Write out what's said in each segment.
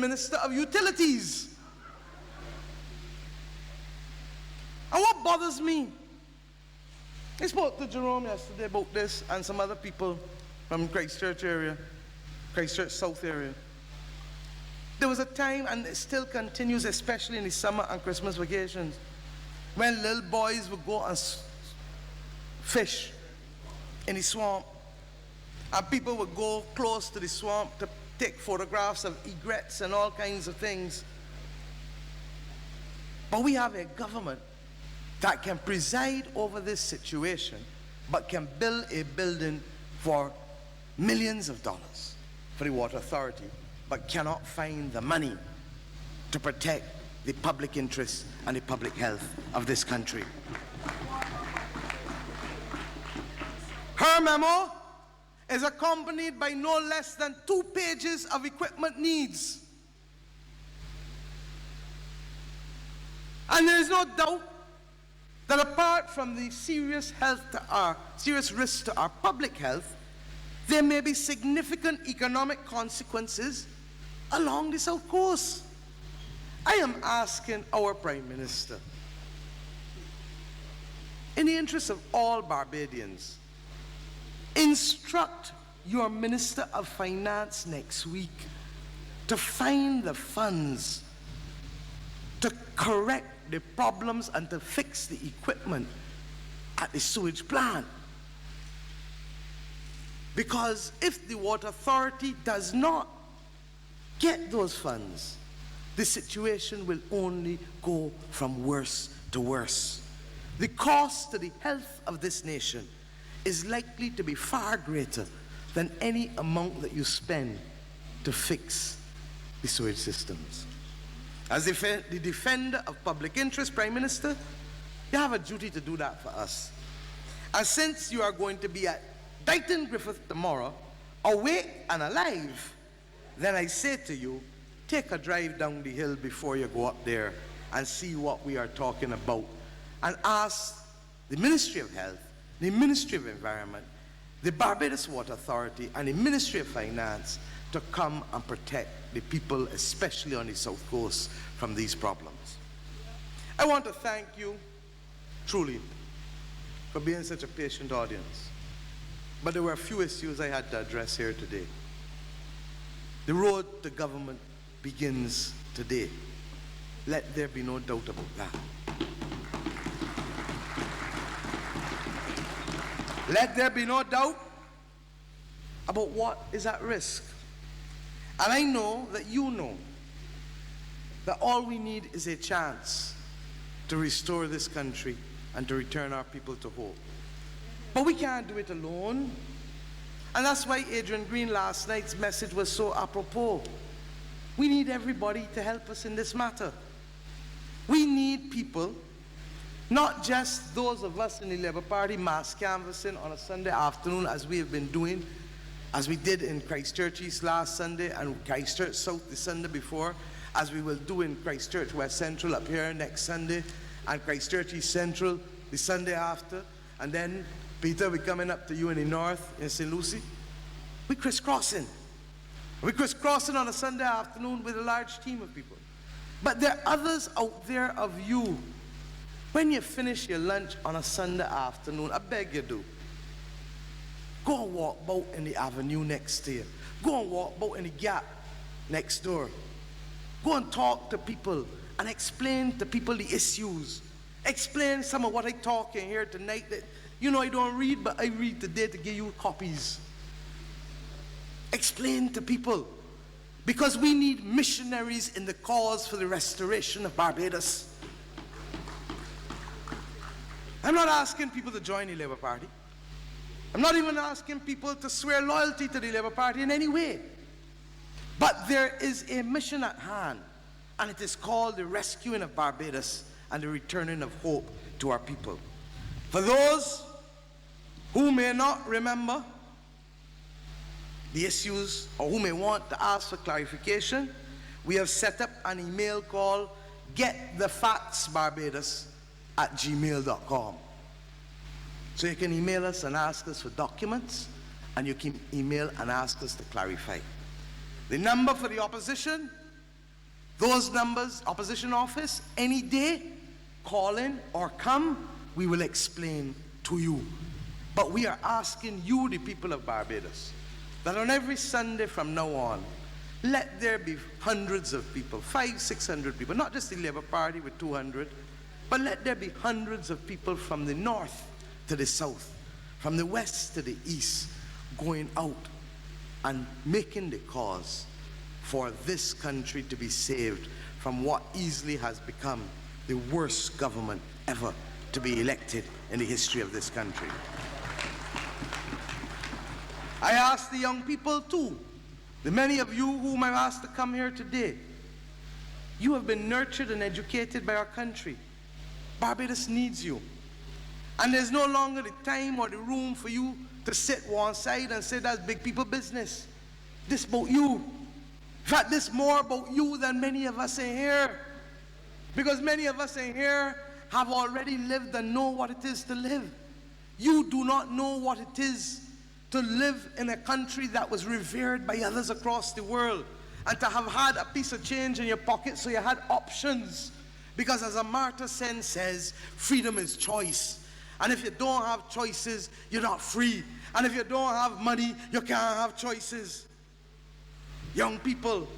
Minister of Utilities. And what bothers me, I spoke to Jerome yesterday about this and some other people from Christchurch area, Christchurch South area. There was a time, and it still continues, especially in the summer and Christmas vacations, when little boys would go and fish in the swamp, and people would go close to the swamp to take photographs of egrets and all kinds of things. But we have a government that can preside over this situation, but can build a building for millions of dollars for the Water Authority, but cannot find the money to protect the public interest and the public health of this country. Her memo is accompanied by no less than 2 pages of equipment needs. And there is no doubt that apart from the serious risks to our public health, there may be significant economic consequences along the South Coast. I am asking our Prime Minister, in the interest of all Barbadians, instruct your Minister of Finance next week to find the funds to correct the problems and to fix the equipment at the sewage plant. Because if the Water Authority does not get those funds, the situation will only go from worse to worse. The cost to the health of this nation is likely to be far greater than any amount that you spend to fix the sewage systems. As the defender of public interest, Prime Minister, you have a duty to do that for us. And since you are going to be at Dighton Griffith tomorrow, awake and alive, then I say to you, take a drive down the hill before you go up there and see what we are talking about, and ask the Ministry of Health, the Ministry of Environment, the Barbados Water Authority, and the Ministry of Finance to come and protect the people, especially on the South Coast, from these problems. I want to thank you, truly, for being such a patient audience. But there were a few issues I had to address here today. The road to government begins today. Let there be no doubt about that. Let there be no doubt about what is at risk. And I know that you know that all we need is a chance to restore this country and to return our people to hope. But we can't do it alone. And that's why Adrian Green last night's message was so apropos. We need everybody to help us in this matter. We need people, not just those of us in the Labour Party mass canvassing on a Sunday afternoon, as we have been doing, as we did in Christchurch East last Sunday and Christchurch South the Sunday before, as we will do in Christchurch West Central up here next Sunday, and Christchurch East Central the Sunday after, and then, Peter, we're coming up to you in the north in St. Lucie. We're crisscrossing. We're crisscrossing on a Sunday afternoon with a large team of people. But there are others out there of you. When you finish your lunch on a Sunday afternoon, I beg you do, go and walk about in the avenue next to you. Go and walk about in the gap next door. Go and talk to people and explain to people the issues. Explain some of what I talk in here tonight that, you know, I don't read, but I read today to give you copies. Explain to people, because we need missionaries in the cause for the restoration of Barbados. I'm not asking people to join the Labour Party. I'm not even asking people to swear loyalty to the Labour Party in any way. But there is a mission at hand, and it is called the rescuing of Barbados and the returning of hope to our people. For those who may not remember the issues or who may want to ask for clarification, we have set up an email called getthefactsbarbados@gmail.com. So you can email us and ask us for documents, and you can email and ask us to clarify. The number for the opposition Those numbers, opposition office, any day, call in or come, we will explain to you. But we are asking you, the people of Barbados, that on every Sunday from now on, let there be hundreds of people, 500, 600 people, not just the Labour Party with 200, but let there be hundreds of people from the north to the south, from the west to the east, going out and making the cause for this country to be saved from what easily has become the worst government ever to be elected in the history of this country. I ask the young people too, the many of you whom I've asked to come here today, you have been nurtured and educated by our country. Barbados needs you. And there's no longer the time or the room for you to sit one side and say that's big people business. This about you. In fact, this more about you than many of us in here. Because many of us in here have already lived and know what it is to live. You do not know what it is to live in a country that was revered by others across the world, and to have had a piece of change in your pocket so you had options. Because as Amartya Sen says, freedom is choice. And if you don't have choices, you're not free. And if you don't have money, you can't have choices. Young people,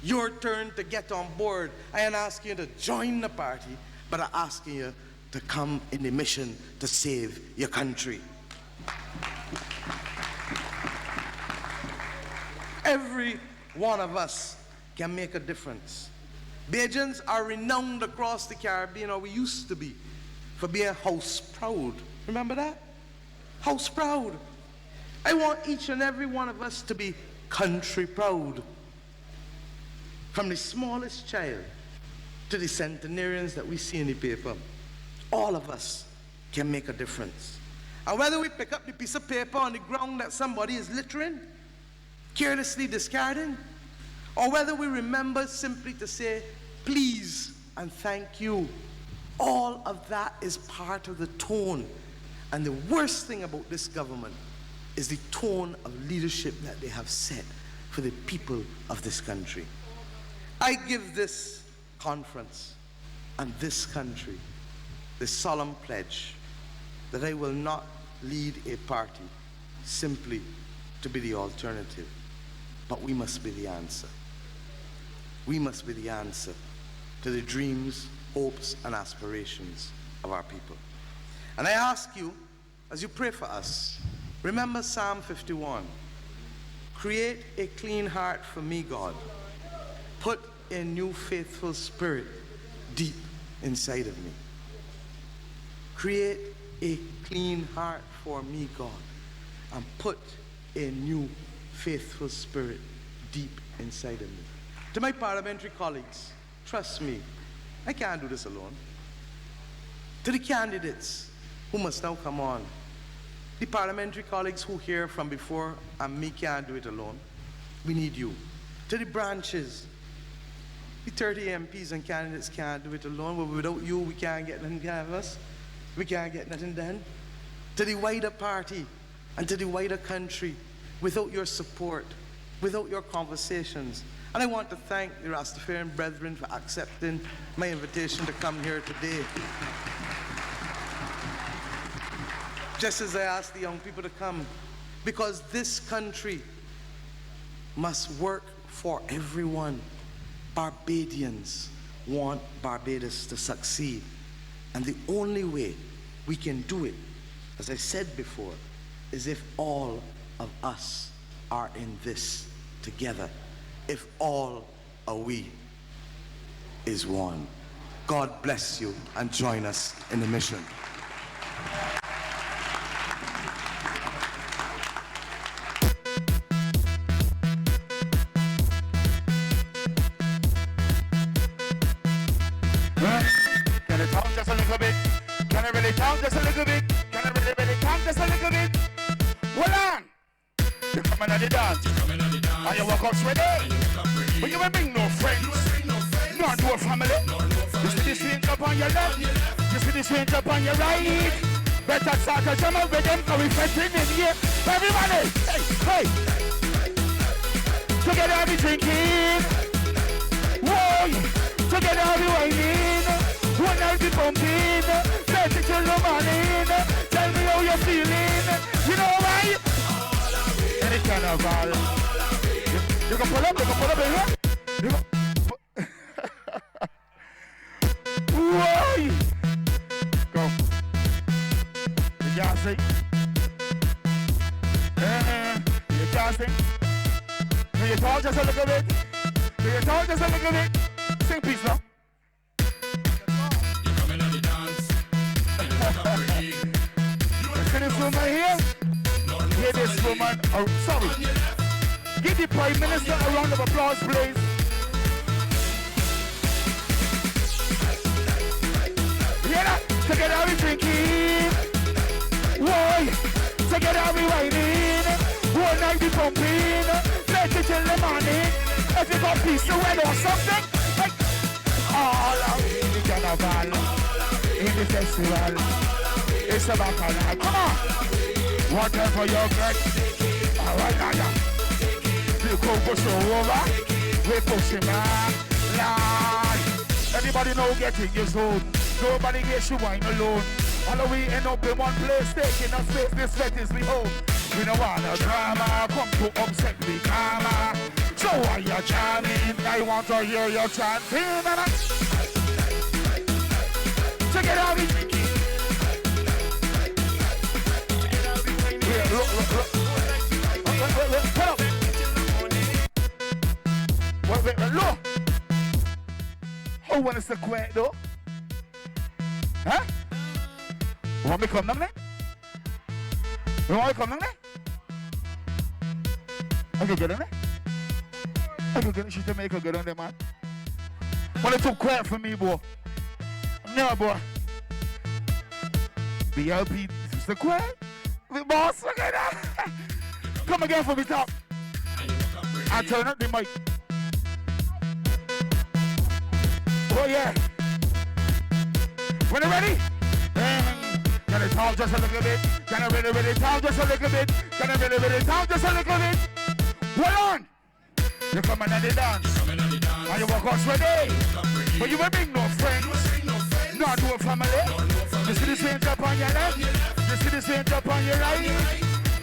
your turn to get on board. I am asking you to join the party, but I'm asking you to come in the mission to save your country. Every one of us can make a difference. Bajans are renowned across the Caribbean, or we used to be, for being house proud. Remember that? House proud. I want each and every one of us to be country proud. From the smallest child to the centenarians that we see in the paper, all of us can make a difference. And whether we pick up the piece of paper on the ground that somebody is littering, carelessly discarding, or whether we remember simply to say please and thank you, all of that is part of the tone. And the worst thing about this government is the tone of leadership that they have set for the people of this country. I give this conference and this country the solemn pledge that I will not lead a party simply to be the alternative, but we must be the answer. We must be the answer to the dreams, hopes, and aspirations of our people. And I ask you, as you pray for us, remember Psalm 51. Create a clean heart for me, God. Put a new faithful spirit deep inside of me. Create a clean heart for me, God, and put a new faithful spirit deep inside of me. To my parliamentary colleagues, trust me, I can't do this alone. To the candidates who must now come on, the parliamentary colleagues who hear from before and me can't do it alone, we need you. To the branches, the 30 MPs and candidates can't do it alone, but without you we can't get nothing out of us. We can't get nothing done. To the wider party and to the wider country, without your support, without your conversations. And I want to thank the Rastafarian brethren for accepting my invitation to come here today. Just as I asked the young people to come, because this country must work for everyone. Barbadians want Barbados to succeed. And the only way we can do it, as I said before, is if all of us are in this together. If all are we is one. God bless you and join us in the mission. Can I talk just a little bit? Can I really talk just a little bit? Can I really talk just a little bit? Hold on! You coming at the dance, and you walk up ready. But you ain't bring no friends, nor no family. You see the stranger up on your left, you see the stranger up on your right. Better start to jam up with them, cause we festing in here. Everybody, hey, hey. Together we drinking. Whoa, pumping. Let it till the morning. Tell me how you're feeling. You know why? Any carnival. You can pull up in here. You can why? Go. You can't sing. You can't sing. Can you talk just a little bit? Can you talk just a little bit? Sing peace now. You come in on the dance. See this woman here? Hear this woman. Oh, sorry. Give the Prime Minister a round of applause, please. Hear that? Together we drinking. Why? Together we whining. One night we pumping. Let it till the morning. If you got peace to wed or something, like all of the carnival in the festival. It's a bacchanal. Come on. Whatever you get. Alright, now. You go push over. We push him back. Lord. Anybody know getting your zone? Nobody gets you wine alone. All of we end up in one place, taking a space. This sweat is we home. We don't want a drama. Come to upset me, karma. So while you're jamming, I want to hear your chanting. Check it out. Look. Wait, look. How when it's a quiet though? Huh? You want me to come down there? You want me to come down there? I can get in there. I can get in. She's to make her get on there, man. When it's too quiet for me, boy. No, boy. BLP, is this the quiet? The boss, look at that. Come again for me, top. I turn up the mic. Oh, yeah. When you ready? Can I talk just a little bit? Can I really talk just a little bit? Can I really talk just a little bit? Hold on. You come in and they dance. And you walk out sweaty. But you will bring no friends. Not no family. You see the same drop on your left. You see the same drop on your right.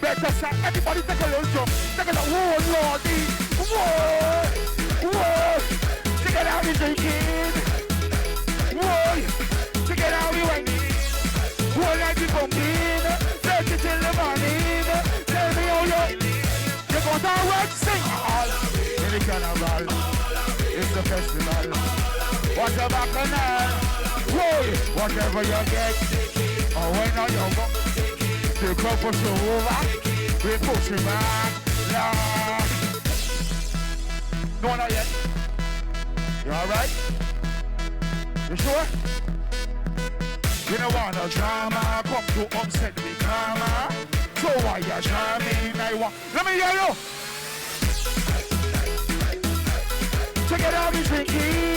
Better start. Everybody take a little jump. Take a little, whoa, lordy. Whoa. Take it out, we drinking. Whoa. Take it out, we whining. Whole night we pumping. Take it till the morning. Tell me how you go down work, sing. All in the carnival. It's the festival. What's a bacchanal? Whoa. Whatever you get. Oh, when are you go? The crowd push you over. We push you back. Yeah. No, not yet. You alright? You sure? You don't want no drama, come to upset me, karma. So why you charming? I want. Let me hear you. Check it out, we drinking.